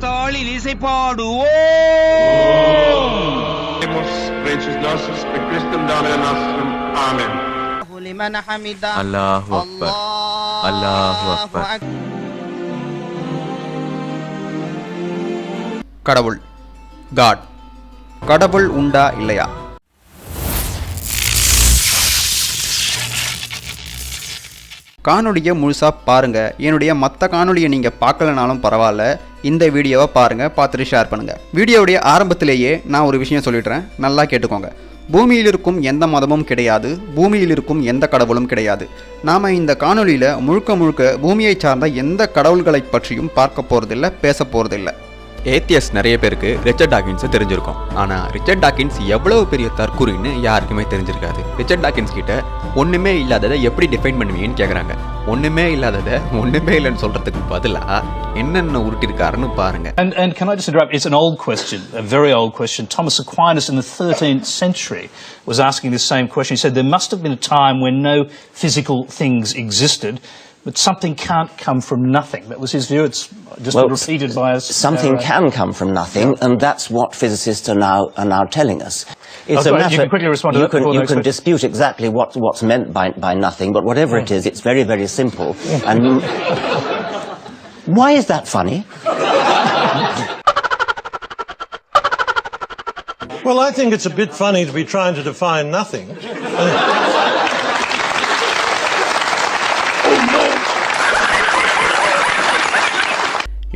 தாளில் இசை பாடுவோம். அல்லாஹு அக்பர், அல்லாஹு அக்பர். கடவுள், காட். கடவுள் உண்டா இல்லையா? காணொலியை முழுசாக பாருங்கள். என்னுடைய மற்ற காணொலியை நீங்கள் பார்க்கலனாலும் பரவாயில்ல, இந்த வீடியோவை பாருங்கள், பார்த்துட்டு ஷேர் பண்ணுங்கள். வீடியோவுடைய ஆரம்பத்திலேயே நான் ஒரு விஷயம் சொல்லிடுறேன், நல்லா கேட்டுக்கோங்க. பூமியில் இருக்கும் எந்த மதமும் கிடையாது, பூமியில் இருக்கும் எந்த கடவுளும் கிடையாது. நாம் இந்த காணொலியில் முழுக்க முழுக்க பூமியை சார்ந்த எந்த கடவுள்களை பற்றியும் பார்க்க போகிறதில்ல, பேச போகிறதில்ல. ஏத்தியஸ் நிறைய பேருக்கு ரிச்சர்ட் டாக்கின்ஸை தெரிஞ்சிருக்கும். ஆனால் ரிச்சர்ட் டாக்கின்ஸ் எவ்வளவு பெரிய தற்கூறின்னு யாருக்குமே தெரிஞ்சிருக்காது. ரிச்சர்ட் டாக்கின்ஸ் கிட்ட ஒன்றுமே இல்லாததை எப்படி டிஃபைன் பண்ணுவீங்கன்னு கேட்குறாங்க. ஒன்றுமே இல்லாததை ஒன்றுமே இல்லைன்னு சொல்கிறதுக்கு பதிலாக என்னென்ன உருட்டிருக்காருன்னு பாருங்க. And can I just interrupt? It's an old question, a very old question. Thomas Aquinas in the 13th century was asking this same question. He said there must have been a time when no physical things existed, but something can't come from nothing. That was his view. It's just been repeated by us. Something can come from nothing, and that's what physicists are now telling us. It's a matter. You can quickly respond to that. You can dispute exactly what's meant by nothing, but whatever it is, it's very, very simple. And why is that funny? Well, I think it's a bit funny to be trying to define nothing.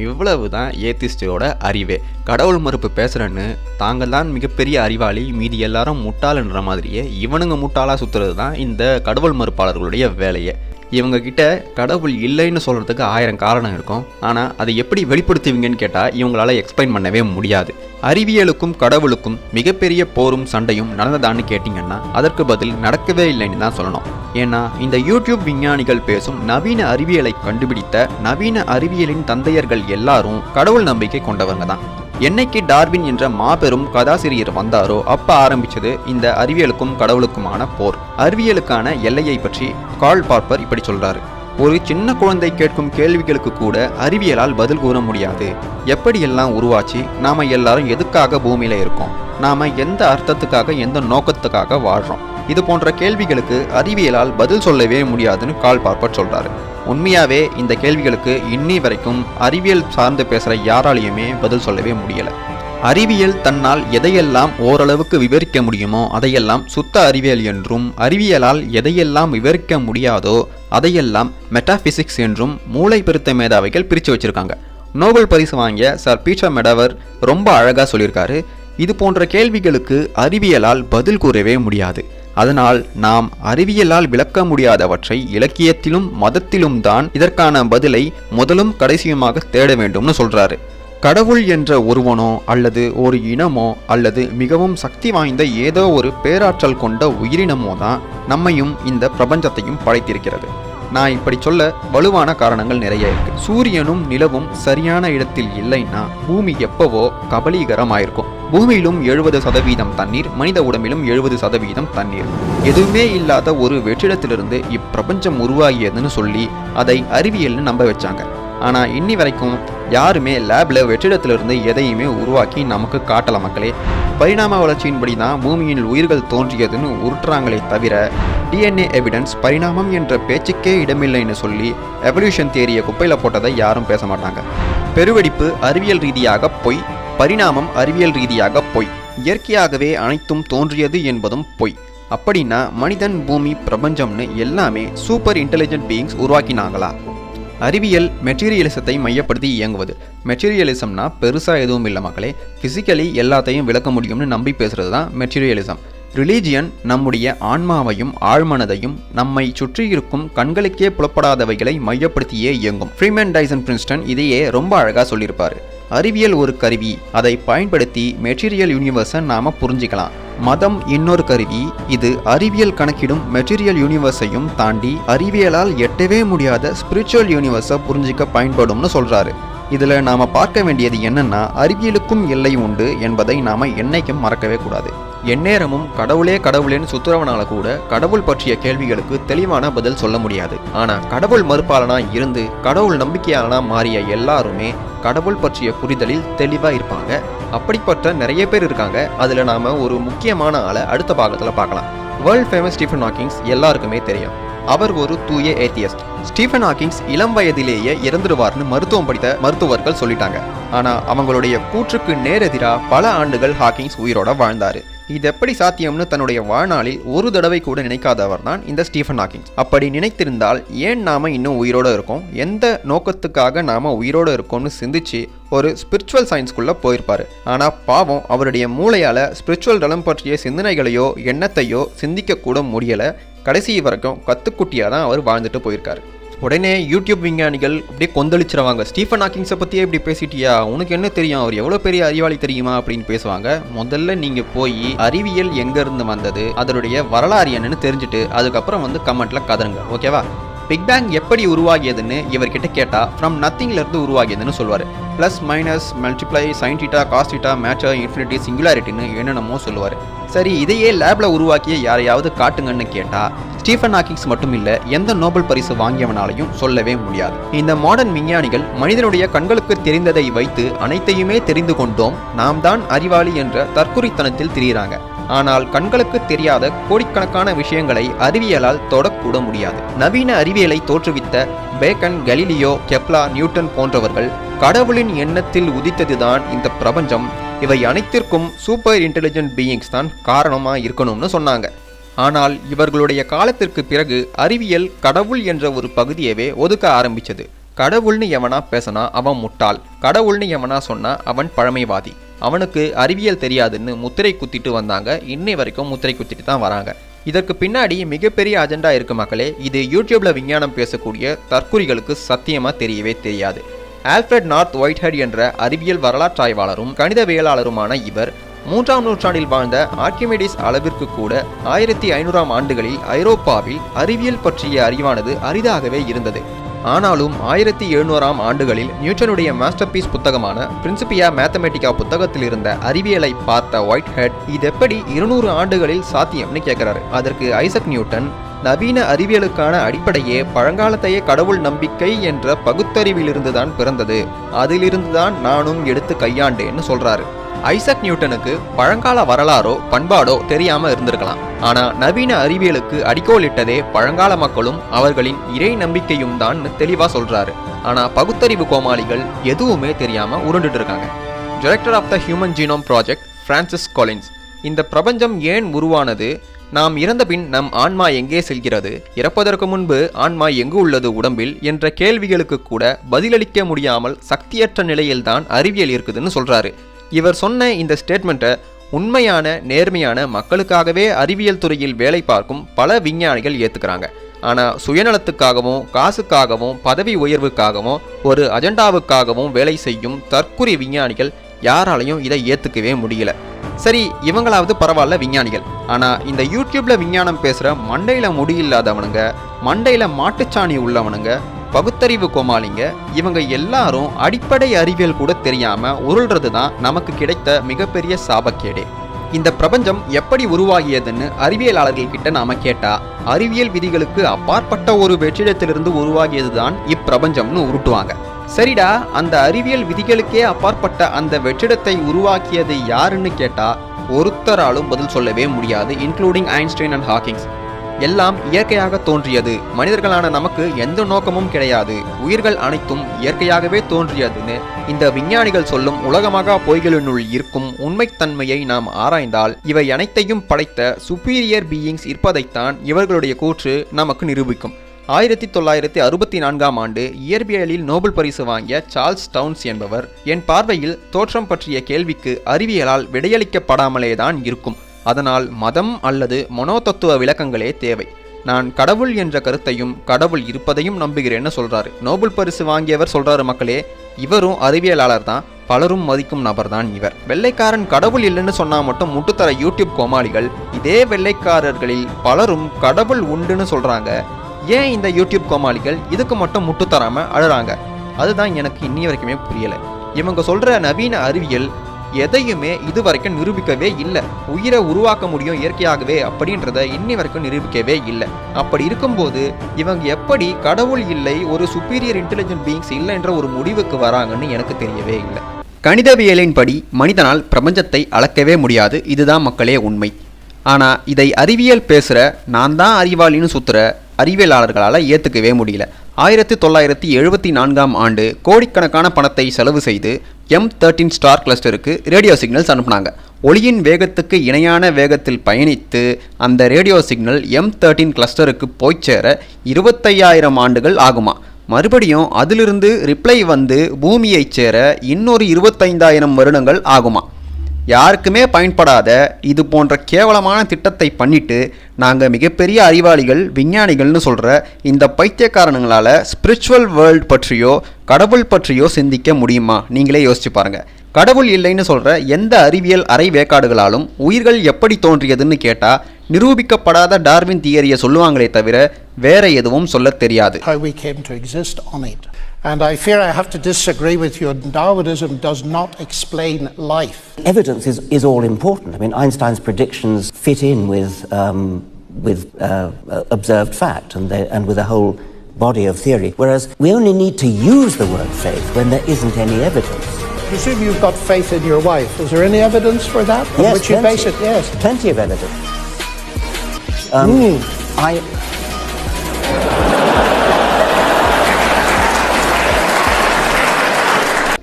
இவ்வளவு தான் ஏத்திஸ்டோட அறிவே. கடவுள் மறுப்பு பேசுகிறேன்னு தாங்கள் தான் மிகப்பெரிய அறிவாளி, மீதி எல்லாரும் முட்டாளுன்ற மாதிரியே இவனுங்க முட்டாளாக சுற்றுறது தான் இந்த கடவுள் மறுப்பாளர்களுடைய வேலையை. இவங்க கிட்ட கடவுள் இல்லைன்னு சொல்கிறதுக்கு 1000 காரணம் இருக்கும். ஆனால் அதை எப்படி வெளிப்படுத்துவீங்கன்னு கேட்டால் இவங்களால எக்ஸ்பிளைன் பண்ணவே முடியாது. அறிவியலுக்கும் கடவுளுக்கும் மிகப்பெரிய போரும் சண்டையும் நடந்ததான்னு கேட்டிங்கன்னா அதற்கு பதில் நடக்கவே இல்லைன்னு தான் சொல்லணும். ஏன்னா இந்த யூடியூப் விஞ்ஞானிகள் பேசும் நவீன அறிவியலை கண்டுபிடித்த நவீன அறிவியலின் தந்தையர்கள் எல்லாரும் கடவுள் நம்பிக்கை கொண்டவங்க தான். என்னைக்கு டார்வின் என்ற மாபெரும் கதாசிரியர் வந்தாரோ அப்ப ஆரம்பிச்சது இந்த அறிவியலுக்கும் கடவுளுக்குமான போர். அறிவியலுக்கான எல்லையை பற்றி கார்ல் பார்ப்பர் இப்படி சொல்றாரு: ஒரு சின்ன குழந்தை கேட்கும் கேள்விகளுக்கு கூட அறிவியலால் பதில் கூற முடியாது. எப்படியெல்லாம் உருவாச்சு, நாம எல்லாரும் எதுக்காக பூமியில இருக்கோம், நாம எந்த அர்த்தத்துக்காக எந்த நோக்கத்துக்காக வாழ்றோம், இது போன்ற கேள்விகளுக்கு அறிவியலால் பதில் சொல்லவே முடியாதுன்னு கார்ல் பார்ப்பர் சொல்றாரு. உண்மையாவே இந்த கேள்விகளுக்கு இன்னி வரைக்கும் அறிவியல் சார்ந்து பேசுற யாராலையுமே பதில் சொல்லவே முடியல. அறிவியல் தன்னால் எதையெல்லாம் ஓரளவுக்கு விவரிக்க முடியுமோ அதையெல்லாம் சுத்த அறிவியல் என்றும், அறிவியலால் எதையெல்லாம் விவரிக்க முடியாதோ அதையெல்லாம் மெட்டாபிசிக்ஸ் என்றும் மூளை பெருத்த மேதாவிகள் பிரித்து வச்சிருக்காங்க. நோபல் பரிசு வாங்கிய சர் பீட்டர் மெடவர் ரொம்ப அழகா சொல்லியிருக்காரு: இது போன்ற கேள்விகளுக்கு அறிவியலால் பதில் கூறவே முடியாது. அதனால் நாம் அறிவியலால் விளக்க முடியாதவற்றை இலக்கியத்திலும் மதத்திலும் தான் இதற்கான பதிலை முதலும் கடைசியுமாக தேட வேண்டும்னு சொல்றாரு. கடவுள் என்ற ஒருவனோ அல்லது ஒரு இனமோ அல்லது மிகவும் சக்தி வாய்ந்த ஏதோ ஒரு பேராற்றல் கொண்ட உயிரினமோ தான் நம்மையும் இந்த பிரபஞ்சத்தையும் படைத்திருக்கிறது. நான் இப்படி சொல்ல வலுவான காரணங்கள் நிறைய இருக்கு. சூரியனும் நிலவும் சரியான இடத்தில் இல்லைன்னா பூமி எப்பவோ கபலீகரமாயிருக்கும். பூமியிலும் 70% தண்ணீர், மனித உடம்பிலும் 70% தண்ணீர். எதுவுமே இல்லாத ஒரு வெற்றிடத்திலிருந்து இப்பிரபஞ்சம் உருவாகியதுன்னு சொல்லி அதை அறிவியல்னு நம்ப வச்சாங்க. ஆனால் இன்னி வரைக்கும் யாருமே லேப்ல வெற்றிடத்திலிருந்து எதையுமே உருவாக்கி நமக்கு காட்டல மக்களே. பரிணாம வளர்ச்சியின்படி தான் பூமியில் உயிர்கள் தோன்றியதுன்னு உருட்டுறாங்களே தவிர டிஎன்ஏ எவிடன்ஸ், பரிணாமம் என்ற பேச்சுக்கே இடமில்லைன்னு சொல்லி எவல்யூஷன் தியரியை குப்பையில் போட்டதை யாரும் பேச மாட்டாங்க. பெருவெடிப்பு அறிவியல் ரீதியாக பொய், பரிணாமம் அறிவியல் ரீதியாக பொய், இயற்கையாகவே அனைத்தும் தோன்றியது என்பதும் பொய். அப்படின்னா மனிதன், பூமி, பிரபஞ்சம்னு எல்லாமே சூப்பர் இன்டெலிஜென்ட் பீயிங்ஸ் உருவாக்கினாங்களா? அறிவியல் மெட்டீரியலிசத்தை மையப்படுத்தி இயங்குவது. மெட்டீரியலிசம்னா பெருசாக எதுவும் இல்லை மக்களே. ஃபிசிக்கலி எல்லாத்தையும் விளக்க முடியும்னு நம்பி பேசுறது தான் மெட்டீரியலிசம். ரிலீஜியன் நம்முடைய ஆன்மாவையும் ஆழ்மனதையும் நம்மை சுற்றி இருக்கும் கண்களுக்கே புலப்படாதவைகளை மையப்படுத்தியே இயங்கும். ஃப்ரீமேன் டைசன் பிரின்ஸ்டன் இதையே ரொம்ப அழகா சொல்லியிருப்பாரு: அறிவியல் ஒரு கருவி, அதை பயன்படுத்தி மெட்டீரியல் யூனிவர்ஸை நாம புரிஞ்சிக்கலாம். மதம் இன்னொரு கருவி, இது அறிவியல் கணக்கிடும் மெட்டீரியல் யூனிவர்ஸையும் தாண்டி அறிவியலால் எட்டவே முடியாத ஸ்பிரிச்சுவல் யூனிவர்ஸை புரிஞ்சிக்க பயன்படும்னு சொல்றாரு. இதுல நாம பார்க்க வேண்டியது என்னன்னா, அறிவியலுக்கும் எல்லை உண்டு என்பதை நாம என்னைக்கும் மறக்கவே கூடாது. எந்நேரமும் கடவுளே கடவுளேன்னு சுத்துறவனால கூட கடவுள் பற்றிய கேள்விகளுக்கு தெளிவான பதில் சொல்ல முடியாது. ஆனா கடவுள் மறுப்பாளனா இருந்து கடவுள் நம்பிக்கையாளனா மாறிய எல்லாருமே கடவுள் பற்றிய புரிதலில் தெளிவா இருப்பாங்க. அப்படிப்பட்ட நிறைய பேர் இருக்காங்க. அதுல நாம ஒரு முக்கியமான ஆளை அடுத்த பாகத்துல பார்க்கலாம். வேர்ல்ட் ஃபேமஸ் ஸ்டீஃபன் ஹாக்கிங்ஸ் எல்லாருக்குமே தெரியும். அவர் ஒரு தூய ஏத்தியஸ்ட். ஸ்டீஃபன் ஹாக்கிங்ஸ் இளம் வயதிலேயே இறந்துடுவார்னு மருத்துவம் படித்த மருத்துவர்கள் சொல்லிட்டாங்க. ஆனா அவங்களுடைய கூற்றுக்கு நேரெதிரா பல ஆண்டுகள் ஹாக்கிங்ஸ் உயிரோட வாழ்ந்தாரு. இது எப்படி சாத்தியம்னு தன்னுடைய வாழ்நாளில் ஒரு தடவை கூட நினைக்காதவர் தான் இந்த ஸ்டீஃபன் ஹாக்கிங்ஸ். அப்படி நினைத்திருந்தால் ஏன் நாம இன்னும் உயிரோட இருக்கோம், எந்த நோக்கத்துக்காக நாம உயிரோட இருக்கோம்னு சிந்திச்சு ஒரு ஸ்பிரிச்சுவல் சயின்ஸ்குள்ள போயிருப்பாரு. ஆனா பாவம், அவருடைய மூளையால ஸ்பிரிச்சுவல் தளம் பற்றிய சிந்தனைகளையோ எண்ணத்தையோ சிந்திக்க கூட முடியல. கடைசி வரைக்கும் கத்துக்குட்டியாக தான் அவர் வாழ்ந்துட்டு போயிருக்காரு. உடனே யூடியூப் விஞ்ஞானிகள் அப்படியே கொந்தளிச்சிருவாங்க. ஸ்டீஃபன் ஹாக்கிங்ஸை பற்றியே இப்படி பேசிட்டியா, உனக்கு என்ன தெரியும், அவர் எவ்வளோ பெரிய அறிவாளி தெரியுமா அப்படின்னு பேசுவாங்க. முதல்ல நீங்கள் போய் அறிவியல் எங்கேருந்து வந்தது, அதனுடைய வரலாறு என்னன்னு தெரிஞ்சுட்டு அதுக்கப்புறம் வந்து கமெண்ட்ல கதருங்க, ஓகேவா? பிக் பேங் எப்படி உருவாகியதுன்னு இவர்கிட்ட கேட்டால் ஃப்ரம் நத்திங்லேருந்து உருவாகியதுன்னு சொல்லுவார். Plus minus multiply sign theta cos theta மேட்சர் இன்ஃபினிட்டி சிங்குலாரிட்டின்னு என்னென்னமோ சொல்லுவார். சரி, இதையே லேபில் உருவாக்கிய யாரையாவது காட்டுங்கன்னு கேட்டால் ஸ்டீஃபன் ஹாக்கிங்ஸ் மட்டும் இல்லை, எந்த நோபல் பரிசு வாங்கியவனாலையும் சொல்லவே முடியாது. இந்த மாடர்ன் விஞ்ஞானிகள் மனிதனுடைய கண்களுக்கு தெரிந்ததை வைத்து அனைத்தையுமே தெரிந்து கொண்டோம், நாம் தான் அறிவாளி என்ற தற்குறித்தனத்தில் திரியிறாங்க. ஆனால் கண்களுக்கு தெரியாத கோடிக்கணக்கான விஷயங்களை அறிவியலால் தொடக்கூட முடியாது. நவீன அறிவியலை தோற்றுவித்த பேக்கன், கலீலியோ, கெப்லா, நியூட்டன் போன்றவர்கள் கடவுளின் எண்ணத்தில் உதித்ததுதான் இந்த பிரபஞ்சம், இவை அனைத்திற்கும் சூப்பர் இன்டெலிஜென்ட் பீயிங்ஸ் தான் காரணமா இருக்கணும்னு சொன்னாங்க. ஆனால் இவர்களுடைய காலத்திற்கு பிறகு அறிவியல் கடவுள் என்ற ஒரு பகுதியவே ஒதுக்க ஆரம்பிச்சது. கடவுள்னு எவனா பேசினா அவன் முட்டாள், கடவுள்னு எவனா சொன்னா அவன் பழமைவாதி, அவனுக்கு அறிவியல் தெரியாதுன்னு முத்திரை குத்திட்டு வந்தாங்க. இன்னை வரைக்கும் முத்திரை குத்திட்டு தான் வராங்க. இதற்கு பின்னாடி மிகப்பெரிய அஜெண்டா இருக்கு மக்களே. இது யூடியூப்ல விஞ்ஞானம் பேசக்கூடிய தற்குறிகளுக்கு சத்தியமா தெரியவே தெரியாது. ஆல்ஃபிரட் நார்த் ஒயிட்ஹெட் என்ற அறிவியல் வரலாற்றாய்வாளரும் கணிதவியலாளருமான இவர் 3ஆம் நூற்றாண்டில் வாழ்ந்த ஆர்க்கிமெடிஸ் அளவிற்கு கூட 1500ஆம் ஆண்டுகளில் ஐரோப்பாவில் அறிவியல் பற்றிய அறிவானது அரிதாகவே இருந்தது. ஆனாலும் 1700ஆம் ஆண்டுகளில் நியூட்டனுடைய மாஸ்டர் பீஸ் புத்தகமான பிரின்சிபியா மேத்தமெட்டிக்கா புத்தகத்தில் இருந்த அறிவியலை பார்த்த ஒயிட்ஹெட் இது எப்படி 200 ஆண்டுகளில் சாத்தியம்னு கேட்கிறாரு. அதற்கு ஐசக் நியூட்டன், நவீன அறிவியலுக்கான அடிப்படையே பழங்காலத்தையே கடவுள் நம்பிக்கை என்ற பகுத்தறிவிலிருந்துதான் பிறந்தது, அதிலிருந்துதான் நானும் எடுத்து கையாண்டேன்னு சொல்றாரு. ஐசக் நியூட்டனுக்கு பழங்கால வரலாறோ பண்பாடோ தெரியாம இருந்திருக்கலாம். ஆனா நவீன அறிவியலுக்கு அடிக்கோலிட்டதே பழங்கால மக்களும் அவர்களின் இறை நம்பிக்கையும் தான் தெளிவா சொல்றாரு. ஆனா பகுத்தறிவு கோமாளிகள் எதுவுமே தெரியாம உருண்டுட்டு இருக்காங்க. Director of the human genome project Francis Collins, இந்த பிரபஞ்சம் ஏன் உருவானது, நாம் இறந்த பின் நம் ஆன்மா எங்கே செல்கிறது, இறப்பதற்கு முன்பு ஆன்மா எங்கு உள்ளது உடம்பில் என்ற கேள்விகளுக்கு கூட பதிலளிக்க முடியாமல் சக்தியற்ற நிலையில்தான் அறிவியல் இருக்குதுன்னு சொல்றாரு. இவர் சொன்ன இந்த ஸ்டேட்மெண்ட்டை உண்மையான நேர்மையான மக்களுக்காகவே அறிவியல் துறையில் வேலை பார்க்கும் பல விஞ்ஞானிகள் ஏற்றுக்கிறாங்க. ஆனால் சுயநலத்துக்காகவும் காசுக்காகவும் பதவி உயர்வுக்காகவும் ஒரு அஜெண்டாவுக்காகவும் வேலை செய்யும் தற்குறி விஞ்ஞானிகள் யாராலையும் இதை ஏற்றுக்கவே முடியல. சரி, இவங்களாவது பரவாயில்ல விஞ்ஞானிகள். ஆனால் இந்த யூடியூப்ல விஞ்ஞானம் பேசுகிற மண்டையில் முடியில்லாதவனுங்க, மண்டையில் மாட்டுச்சாணி உள்ளவனுங்க, பகுத்தறிவு கோமாளிங்க, இவங்க எல்லாரும் அடிப்படை அறிவியல் கூட தெரியாம உருள்றது தான் நமக்கு கிடைத்த மிகப்பெரிய சாபக்கேடே. இந்த பிரபஞ்சம் எப்படி உருவாகியதுன்னு அறிவியலாளர்கள் கிட்ட நாம கேட்டா அறிவியல் விதிகளுக்கு அப்பாற்பட்ட ஒரு வெற்றிடத்திலிருந்து உருவாகியதுதான் இப்பிரபஞ்சம்னு உருட்டுவாங்க. சரிடா, அந்த அறிவியல் விதிகளுக்கே அப்பாற்பட்ட அந்த வெற்றிடத்தை உருவாக்கியது யாருன்னு கேட்டா ஒருத்தராலும் பதில் சொல்லவே முடியாது, இன்க்ளூடிங் ஐன்ஸ்டைன் அண்ட் ஹாக்கிங்ஸ். எல்லாம் இயற்கையாக தோன்றியது, மனிதர்களான நமக்கு எந்த நோக்கமும் கிடையாது, உயிர்கள் அனைத்தும் இயற்கையாகவே தோன்றியதுன்னு இந்த விஞ்ஞானிகள் சொல்லும் உலகமாக பொய்களினுள் இருக்கும் உண்மைத்தன்மையை நாம் ஆராய்ந்தால் இவை அனைத்தையும் படைத்த சுப்பீரியர் பீயிங்ஸ் இருப்பதைத்தான் இவர்களுடைய கூற்று நமக்கு நிரூபிக்கும். 1964ஆம் ஆண்டு இயற்பியலில் நோபல் பரிசு வாங்கிய சார்ல்ஸ் டவுன்ஸ் என்பவர், என் பார்வையில் தோற்றம் பற்றிய கேள்விக்கு அறிவியலால் விடையளிக்கப்படாமலேதான் இருக்கும், அதனால் மதம் அல்லது மனோதத்துவ விளக்கங்களே தேவை, நான் கடவுள் என்ற கருத்தையும் கடவுள் இருப்பதையும் நம்புகிறேன்னு சொல்றாரு. நோபல் பரிசு வாங்கியவர் சொல்றாரு மக்களே, இவரும் அறிவியலாளர் தான், பலரும் மதிக்கும் நபர் தான் இவர். வெள்ளைக்காரன் கடவுள் இல்லைன்னு சொன்னா மட்டும் முட்டுத்தர யூடியூப் கோமாளிகள் இதே வெள்ளைக்காரர்களில் பலரும் கடவுள் உண்டுன்னு சொல்றாங்க. ஏன் இந்த யூடியூப் கோமாளிகள் இதுக்கு மட்டும் முட்டு தராம அழுறாங்க? அதுதான் எனக்கு இன்னி வரைக்குமே புரியல. இவங்க சொல்ற நவீன அறிவியல் எதையுமே இது வரைக்கும் நிரூபிக்கவே இல்லை. உயிரை உருவாக்க முடியும் இயற்கையாகவே அப்படின்றத இன்னி வரைக்கும் நிரூபிக்கவே இல்லை. அப்படி இருக்கும்போது இவங்க எப்படி கடவுள் இல்லை, ஒரு சுப்பீரியர் இன்டெலிஜென்ட் பீயிங்ஸ் இல்லைன்ற ஒரு முடிவுக்கு வராங்கன்னு எனக்கு தெரியவே இல்லை. கணிதவியலின் படி மனிதனால் பிரபஞ்சத்தை அளக்கவே முடியாது, இதுதான் மக்களே உண்மை. ஆனால் இதை அறிவியல் பேசுகிற நான் தான் அறிவாளின்னு சுற்றுற அறிவியலாளர்களால் ஏற்றுக்கவே முடியல. 1974ஆம் ஆண்டு கோடிக்கணக்கான பணத்தை செலவு செய்து M13 ஸ்டார் கிளஸ்டருக்கு ரேடியோ சிக்னல்ஸ் அனுப்புனாங்க. ஒளியின் வேகத்துக்கு இணையான வேகத்தில் பயணித்து அந்த ரேடியோ சிக்னல் M13 கிளஸ்டருக்கு போய் சேர 25,000 ஆண்டுகள் ஆகுமா. மறுபடியும் அதிலிருந்து ரிப்ளை வந்து பூமியை சேர இன்னொரு 25,000 வருடங்கள் ஆகுமா. யாருக்குமே பயன்படாத இது போன்ற கேவலமான திட்டத்தை பண்ணிட்டு நாங்கள் மிகப்பெரிய அறிவாளிகள் விஞ்ஞானிகள்னு சொல்கிற இந்த பைத்தியக்காரனுங்களால் ஸ்பிரிச்சுவல் வேர்ல்டு பற்றியோ கடவுள் பற்றியோ சிந்திக்க முடியுமா? நீங்களே யோசிச்சு பாருங்கள். கடவுள் இல்லைன்னு சொல்கிற எந்த அறிவியல் அரை வேக்காடுகளாலும் உயிர்கள் எப்படி தோன்றியதுன்னு கேட்டால் நிரூபிக்கப்படாத டார்வின் தியரியை சொல்லுவாங்களே தவிர வேற எதுவும் சொல்ல தெரியாது. How we came to exist on it. And I fear I have to disagree with you. Darwinism does not explain life. Evidence is all important. I mean, Einstein's predictions fit in with observed fact and with a whole body of theory. Whereas we only need to use the word faith when there isn't any evidence. I presume you've got faith in your wife. Is there any evidence for that? Yes, which you base it? Yes, plenty of evidence.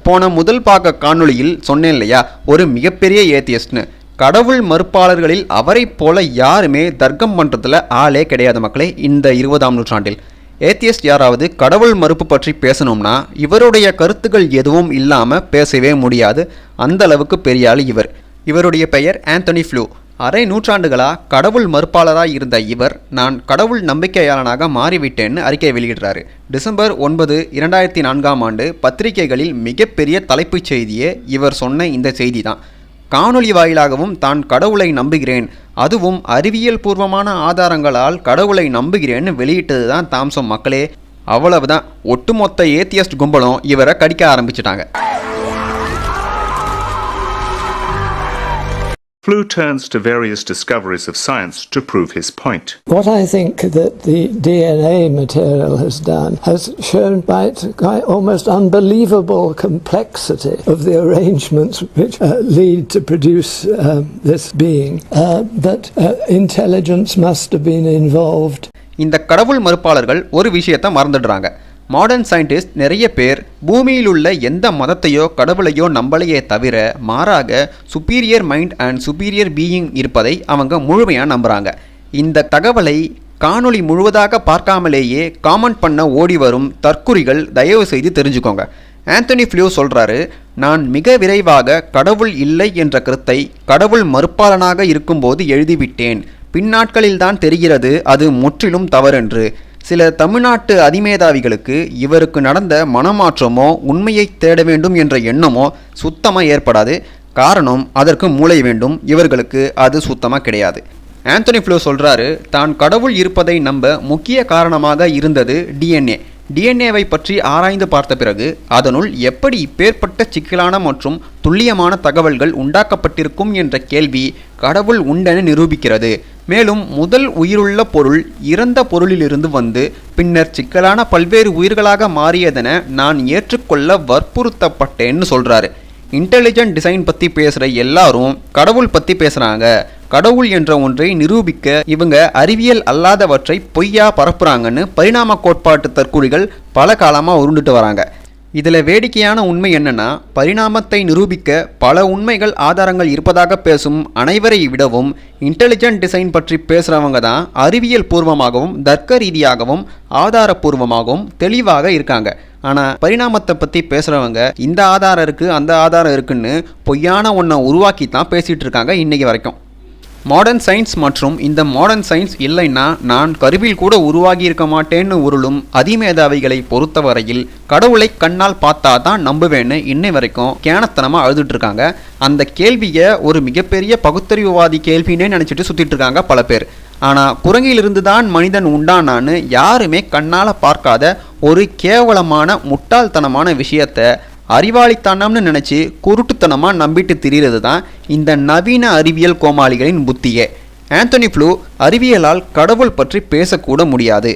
போன முதல் பாக காணொளியில் சொன்னேன் இல்லையா, ஒரு மிகப்பெரிய ஏத்தியஸ்ட்னு. கடவுள் மறுப்பாளர்களில் அவரை போல யாருமே தர்க்கம் பண்ணுறதுல ஆளே கிடையாது மக்களே இந்த 20ஆம் நூற்றாண்டில். ஏத்தியஸ்ட் யாராவது கடவுள் மறுப்பு பற்றி பேசணும்னா இவருடைய கருத்துக்கள் எதுவும் இல்லாமல் பேசவே முடியாது. அந்த அளவுக்கு பெரிய ஆள் இவர். இவருடைய பெயர் ஆந்தனி ஃப்ளூ. அரை நூற்றாண்டுகளாக கடவுள் மறுப்பாளராக இருந்த இவர் நான் கடவுள் நம்பிக்கையாளனாக மாறிவிட்டேன்னு அறிக்கை வெளியிடுறாரு. டிசம்பர் 9, 2004ஆம் ஆண்டு பத்திரிகைகளில் மிகப்பெரிய தலைப்புச் செய்தியே இவர் சொன்ன இந்த செய்தி தான். காணொளி வாயிலாகவும் தான் கடவுளை நம்புகிறேன், அதுவும் அறிவியல் பூர்வமான ஆதாரங்களால் கடவுளை நம்புகிறேன்னு வெளியிட்டது தான் தாம்சம் மக்களே. அவ்வளவுதான், ஒட்டுமொத்த ஏத்தியஸ்ட் கும்பலும் இவரை கடிக்க ஆரம்பிச்சிட்டாங்க. Flew turns to various discoveries of science to prove his point. What I think that the DNA material has done has shown by its almost unbelievable complexity of the arrangements which lead to produce this being, that intelligence must have been involved. இந்த கடவுள் மறுப்பாளர்கள் ஒரு விஷயத்தை மறந்துடுறாங்க. Modern scientist நிறைய பேர் பூமியில் உள்ள எந்த மதத்தையோ கடவுளையோ நம்பலையே தவிர மாறாக superior mind and superior being இருப்பதை அவங்க முழுமையாக நம்புகிறாங்க. இந்த தகவலை காணொளி முழுவதாக பார்க்காமலேயே காமெண்ட் பண்ண ஓடி வரும் தற்குறிகள் தயவு செய்து தெரிஞ்சுக்கோங்க. ஆந்தனி ஃப்ளூ சொல்கிறாரு, நான் மிக விரைவாக கடவுள் இல்லை என்ற கருத்தை கடவுள் மறுப்பாளனாக இருக்கும்போது எழுதிவிட்டேன். பின்னாட்களில்தான் தெரிகிறது அது முற்றிலும் தவறென்று. சில தமிழ்நாட்டு அதிமேதாவிகளுக்கு இவருக்கு நடந்த மனமாற்றமோ உண்மையை தேட வேண்டும் என்ற எண்ணமோ சுத்தமாக ஏற்படாது. காரணம், அதற்கு மூளை வேண்டும். இவர்களுக்கு அது சுத்தமாக கிடையாது. ஆந்தனி ஃப்ளூ சொல்கிறாரு, தான் கடவுள் இருப்பதை நம்ப முக்கிய காரணமாக இருந்தது டிஎன்ஏ. டிஎன்ஏவை பற்றி ஆராய்ந்து பார்த்த பிறகு அதனுள் எப்படி இப்பேற்பட்ட சிக்கலான மற்றும் துல்லியமான தகவல்கள் உண்டாக்கப்பட்டிருக்கும் என்ற கேள்வி கடவுள் உண்டென நிரூபிக்கிறது. மேலும் முதல் உயிருள்ள பொருள் இறந்த பொருளிலிருந்து வந்து பின்னர் சிக்கலான பல்வேறு உயிர்களாக மாறியதென நான் ஏற்றுக்கொள்ள வற்புறுத்தப்பட்டேன்னு சொல்கிறாரு. இன்டெலிஜென்ட் டிசைன் பற்றி பேசுகிற எல்லாரும் கடவுள் பற்றி பேசுகிறாங்க. கடவுள் என்ற ஒன்றை நிரூபிக்க இவங்க அறிவியல் அல்லாதவற்றை பொய்யா பரப்புகிறாங்கன்னு பரிணாம கோட்பாட்டு தற்குறிகள் பல காலமாக உருண்டுட்டு வராங்க. இதில் வேடிக்கையான உண்மை என்னன்னா, பரிணாமத்தை நிரூபிக்க பல உண்மைகள் ஆதாரங்கள் இருப்பதாக பேசும் அனைவரை விடவும் இன்டெலிஜென்ட் டிசைன் பற்றி பேசுகிறவங்க தான் அறிவியல் பூர்வமாகவும் தர்க்க ரீதியாகவும் ஆதாரபூர்வமாகவும் தெளிவாக இருக்காங்க. ஆனால் பரிணாமத்தை பற்றி பேசுகிறவங்க இந்த ஆதாரம் இருக்குது அந்த ஆதாரம் இருக்குன்னு பொய்யான ஒன்றை உருவாக்கி தான் பேசிகிட்டு இருக்காங்க இன்றைக்கி வரைக்கும். மாடர்ன் சயின்ஸ் மற்றும் இந்த மாடர்ன் சயின்ஸ் இல்லைன்னா நான் கருவில் கூட உருவாகி இருக்க மாட்டேன்னு உருளும் அதிமேதாவிகளை பொறுத்தவரையில் கடவுளை கண்ணால் பார்த்தா தான் நம்புவேன்னு இன்னை வரைக்கும் கேனத்தனமாக அழுதுட்டு இருக்காங்க. அந்த கேள்வியை ஒரு மிகப்பெரிய பகுத்தறிவுவாதி கேள்வினே நினச்சிட்டு சுற்றிட்டு இருக்காங்க பல பேர். ஆனால் குரங்கிலிருந்து தான் மனிதன் உண்டானான்னு யாருமே கண்ணால் பார்க்காத ஒரு கேவலமான முட்டாள்தனமான விஷயத்தை அறிவாளித்தனம்னு நினச்சி குருட்டுத்தனமாக நம்பிட்டு திரிகிறது தான் இந்த நவீன அறிவியல் கோமாளிகளின் புத்தியே. ஆந்தனி ஃப்ளூ அறிவியலால் கடவுள் பற்றி பேசக்கூட முடியாது,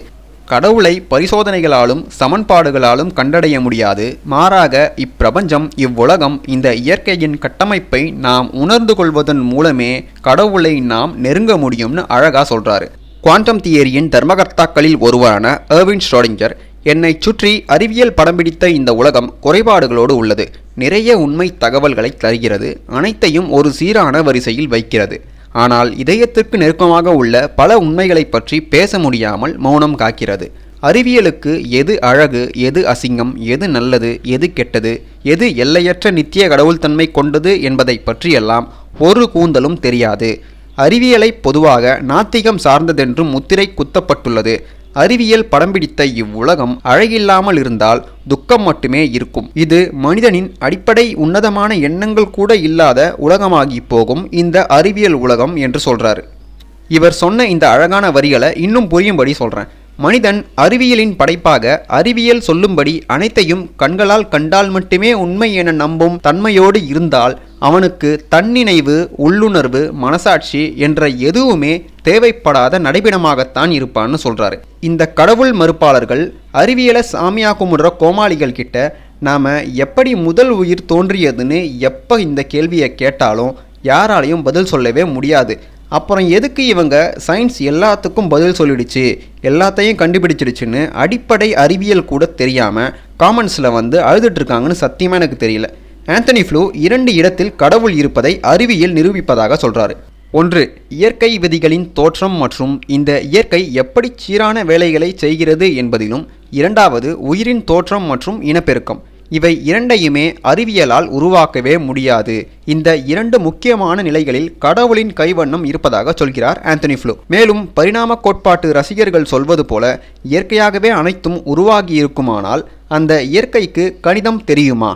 கடவுளை பரிசோதனைகளாலும் சமன்பாடுகளாலும் கண்டடைய முடியாது, மாறாக இப்பிரபஞ்சம் இவ்வுலகம் இந்த இயற்கையின் கட்டமைப்பை நாம் உணர்ந்து கொள்வதன் மூலமே கடவுளை நாம் நெருங்க முடியும்னு அழகா சொல்றாரு. குவாண்டம் தியரியின் தர்மகர்த்தாக்களில் ஒருவரான எர்வின் ஷ்ரோடிங்கர், என்னை சுற்றி அறிவியல் படம் பிடித்த இந்த உலகம் குறைபாடுகளோடு உள்ளது, நிறைய உண்மை தகவல்களை தருகிறது, அனைத்தையும் ஒரு சீரான வரிசையில் வைக்கிறது, ஆனால் இதயத்திற்கு நெருக்கமாக உள்ள பல உண்மைகளை பற்றி பேச முடியாமல் மௌனம் காக்கிறது. அறிவியலுக்கு எது அழகு, எது அசிங்கம், எது நல்லது, எது கெட்டது, எது எல்லையற்ற நித்திய கடவுள்தன்மை கொண்டது என்பதை பற்றியெல்லாம் ஒரு கூந்தலும் தெரியாது. அறிவியலை பொதுவாக நாத்திகம் சார்ந்ததென்றும் முத்திரை குத்தப்பட்டுள்ளது. அறிவியல் படம் பிடித்த இவ்வுலகம் அழகில்லாமல் இருந்தால் துக்கம் மட்டுமே இருக்கும். இது மனிதனின் அடிப்படை உன்னதமான எண்ணங்கள் கூட இல்லாத உலகமாகி போகும் இந்த அறிவியல் உலகம் என்று சொல்றாரு. இவர் சொன்ன இந்த அழகான வரிகளை இன்னும் புரியும்படி சொல்றேன். மனிதன் அறிவியலின் படைப்பாக அறிவியல் சொல்லும்படி அனைத்தையும் கண்களால் கண்டால் மட்டுமே உண்மை என நம்பும் தன்மையோடு இருந்தால் அவனுக்கு தன்னினைவு, உள்ளுணர்வு, மனசாட்சி என்ற எதுவுமே தேவைப்படாத நடைபிடமாகத்தான் இருப்பான்னு சொல்றாரு. இந்த கடவுள் மறுப்பாளர்கள் அறிவியலை சாமியா கும்பிடுற கோமாளிகள் கிட்ட நாம எப்படி முதல் உயிர் தோன்றியதுன்னு எப்போ இந்த கேள்வியை கேட்டாலும் யாராலையும் பதில் சொல்லவே முடியாது. அப்புறம் எதுக்கு இவங்க சயின்ஸ் எல்லாத்துக்கும் பதில் சொல்லிடுச்சு, எல்லாத்தையும் கண்டுபிடிச்சிடுச்சுன்னு அடிப்படை அறிவியல் கூட தெரியாமல் காமெண்ட்ஸில் வந்து அழுதுட்டு இருக்காங்கன்னு சத்தியமாக எனக்கு தெரியல. ஆந்தனி ஃப்ளூ 2 இடத்தில் கடவுள் இருப்பதை அறிவியல் நிரூபிப்பதாக சொல்கிறாரு. 1. இயற்கை விதிகளின் தோற்றம் மற்றும் இந்த இயற்கை எப்படி சீரான வேலைகளை செய்கிறது என்பதிலும். 2. உயிரின் தோற்றம் மற்றும் இனப்பெருக்கம். இவை இரண்டையுமே அறிவியலால் உருவாக்கவே முடியாது. இந்த 2 முக்கியமான நிலைகளில் கடவுளின் கைவண்ணம் இருப்பதாக சொல்கிறார் ஆந்தனி ஃப்ளூ. மேலும் பரிணாம கோட்பாட்டு ரசிகர்கள் சொல்வது போல இயற்கையாகவே அனைத்தும் உருவாகி இருக்குமானால் அந்த இயற்கைக்கு கணிதம் தெரியுமா?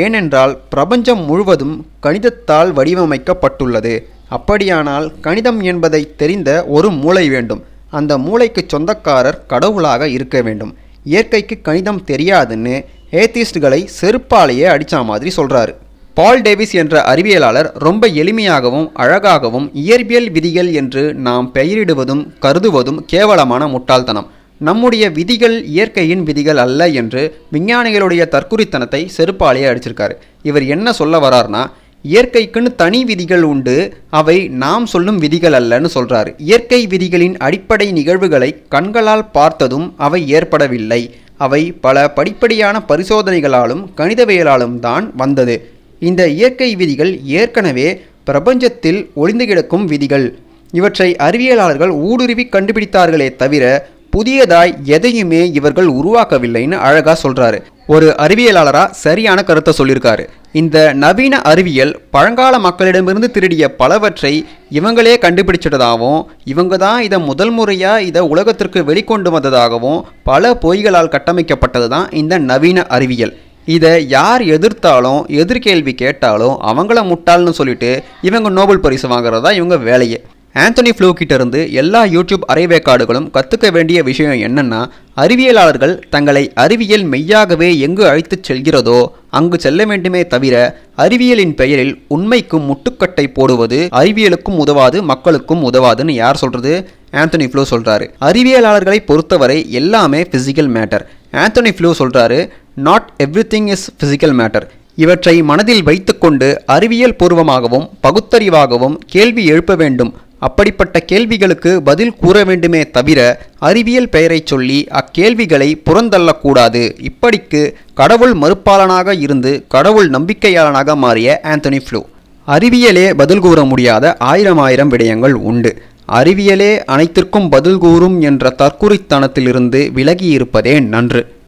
ஏனென்றால் பிரபஞ்சம் முழுவதும் கணிதத்தால் வடிவமைக்கப்பட்டுள்ளது. அப்படியானால் கணிதம் என்பதை தெரிந்த ஒரு மூளை வேண்டும். அந்த மூளைக்கு சொந்தக்காரர் கடவுளாக இருக்க வேண்டும். இயற்கைக்கு கணிதம் தெரியாதுன்னு ஏத்திஸ்டுகளை செருப்பாலேயே அடித்த மாதிரி சொல்கிறாரு. பால் டேவிஸ் என்ற அறிவியலாளர் ரொம்ப எளிமையாகவும் அழகாகவும் இயற்பியல் விதிகள் என்று நாம் பெயரிடுவதும் கருதுவதும் கேவலமான முட்டாள்தனம். நம்முடைய விதிகள் இயற்கையின் விதிகள் அல்ல என்று விஞ்ஞானிகளுடைய தற்குறித்தனத்தை செருப்பாலேயே அடிச்சிருக்காரு. இவர் என்ன சொல்ல வரார்னா, இயற்கைக்குன்னு தனி விதிகள் உண்டு, அவை நாம் சொல்லும் விதிகள் அல்லன்னு சொல்றாரு. இயற்கை விதிகளின் அடிப்படை நிகழ்வுகளை கண்களால் பார்த்ததும் அவை ஏற்படவில்லை. அவை பல படிப்படியான பரிசோதனைகளாலும் கணிதவியலாலும் தான் வந்தது. இந்த இயற்கை விதிகள் ஏற்கனவே பிரபஞ்சத்தில் ஒளிந்து கிடக்கும் விதிகள். இவற்றை அறிவியலாளர்கள் ஊடுருவி கண்டுபிடித்தார்களே தவிர புதியதாய் எதையுமே இவர்கள் உருவாக்கவில்லைன்னு அழகா சொல்றாரு. ஒரு அறிவியலாளரா சரியான கருத்தை சொல்லியிருக்காரு. இந்த நவீன அறிவியல் பழங்கால மக்களிடமிருந்து திருடிய பலவற்றை இவங்களே கண்டுபிடிச்சிட்டதாகவும் இவங்க தான் இதை முதல் முறையாக இதை உலகத்திற்கு வெளிக்கொண்டு வந்ததாகவும் பல பொய்களால் கட்டமைக்கப்பட்டது தான் இந்த நவீன அறிவியல். இதை யார் எதிர்த்தாலும் எதிர்கேள்வி கேட்டாலும் அவங்கள முட்டாள்னு சொல்லிட்டு இவங்க நோபல் பரிசு வாங்குறதா இவங்க வேலையே. ஆந்தனி ஃப்ளூ கிட்ட இருந்து எல்லா யூடியூப் அரைவேக்காடுகளும் கற்றுக்க வேண்டிய விஷயம் என்னன்னா, அறிவியலாளர்கள் தங்களை அறிவியல் மெய்யாகவே எங்கு அழைத்துச் செல்கிறதோ அங்கு செல்ல வேண்டுமே தவிர அறிவியலின் பெயரில் உண்மைக்கும் முட்டுக்கட்டை போடுவது அறிவியலுக்கும் உதவாது, மக்களுக்கும் உதவாதுன்னு யார் சொல்றது? ஆந்தனி ஃப்ளூ சொல்றாரு. அறிவியலாளர்களை பொறுத்தவரை எல்லாமே பிசிக்கல் மேட்டர். ஆந்தனி ஃப்ளூ சொல்றாரு, not everything is physical matter. இவற்றை மனதில் வைத்துக்கொண்டு அறிவியல் பூர்வமாகவும் பகுத்தறிவாகவும் கேள்வி எழுப்ப வேண்டும். அப்படிப்பட்ட கேள்விகளுக்கு பதில் கூற வேண்டுமே தவிர அறிவியல் பெயரை சொல்லி அக்கேள்விகளை புறந்தள்ளக்கூடாது. இப்படிக்கு கடவுள் மறுப்பாளனாக இருந்து கடவுள் நம்பிக்கையாளனாக மாறிய ஆந்தனி ஃப்ளூ. அறிவியலே பதில் கூற முடியாத ஆயிரம் விடயங்கள் உண்டு. அறிவியலே அனைத்திற்கும் பதில் கூறும் என்ற தற்குறித்தனத்திலிருந்து விலகியிருப்பதே நன்று.